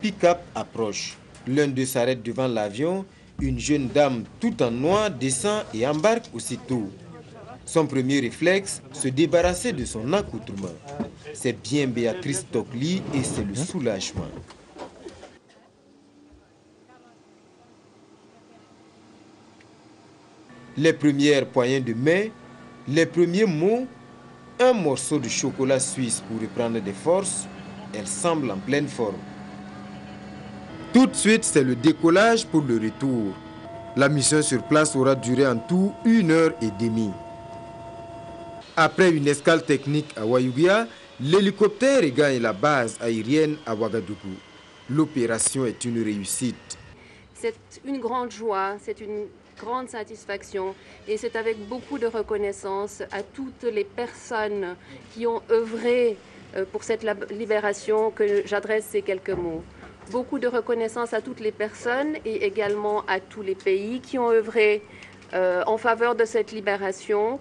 pick-up approche. L'un d'eux s'arrête devant l'avion. Une jeune dame tout en noir descend et embarque aussitôt. Son premier réflexe, se débarrasser de son accoutrement. C'est bien Béatrice Tokli et c'est le soulagement. Les premières poignées de main, les premiers mots, un morceau de chocolat suisse pour reprendre des forces, elle semble en pleine forme. Tout de suite, c'est le décollage pour le retour. La mission sur place aura duré en tout 1h30. Après une escale technique à Wayouguia, l'hélicoptère regagne la base aérienne à Ouagadougou. L'opération est une réussite. C'est une grande joie, c'est une grande satisfaction et c'est avec beaucoup de reconnaissance à toutes les personnes qui ont œuvré pour cette libération que j'adresse ces quelques mots. Beaucoup de reconnaissance à toutes les personnes et également à tous les pays qui ont œuvré en faveur de cette libération.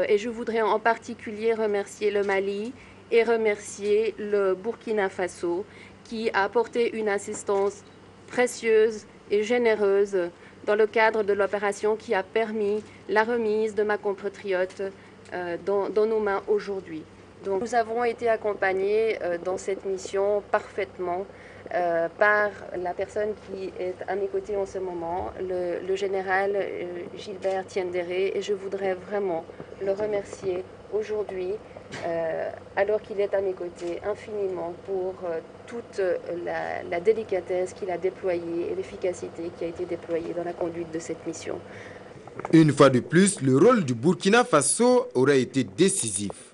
Et je voudrais en particulier remercier le Mali et remercier le Burkina Faso qui a apporté une assistance précieuse et généreuse dans le cadre de l'opération qui a permis la remise de ma compatriote dans nos mains aujourd'hui. Donc, nous avons été accompagnés dans cette mission parfaitement par la personne qui est à mes côtés en ce moment, le général Gilbert Tiendéré, et je voudrais vraiment le remercier aujourd'hui, alors qu'il est à mes côtés, infiniment pour toute la délicatesse qu'il a déployée et l'efficacité qui a été déployée dans la conduite de cette mission. Une fois de plus, le rôle du Burkina Faso aurait été décisif.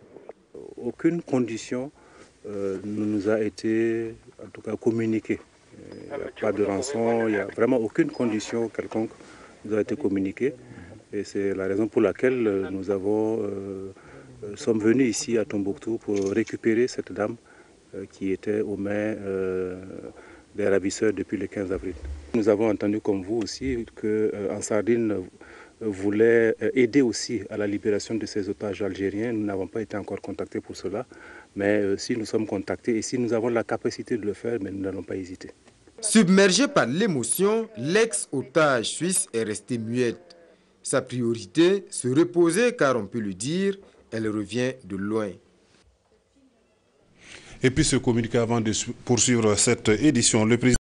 Aucune condition ne nous a été, en tout cas, communiquée. Il n'y a pas de rançon, il n'y a vraiment aucune condition quelconque qui nous a été communiquée. Et c'est la raison pour laquelle nous sommes venus ici à Tombouctou pour récupérer cette dame qui était aux mains des ravisseurs depuis le 15 avril. Nous avons entendu comme vous aussi qu'Ansardine voulait aider aussi à la libération de ces otages algériens. Nous n'avons pas été encore contactés pour cela, mais si nous sommes contactés et si nous avons la capacité de le faire, mais nous n'allons pas hésiter. Submergé par l'émotion, l'ex-otage suisse est resté muette. Sa priorité, se reposer, car on peut le dire, elle revient de loin. Et puis ce communiqué avant de poursuivre cette édition, le président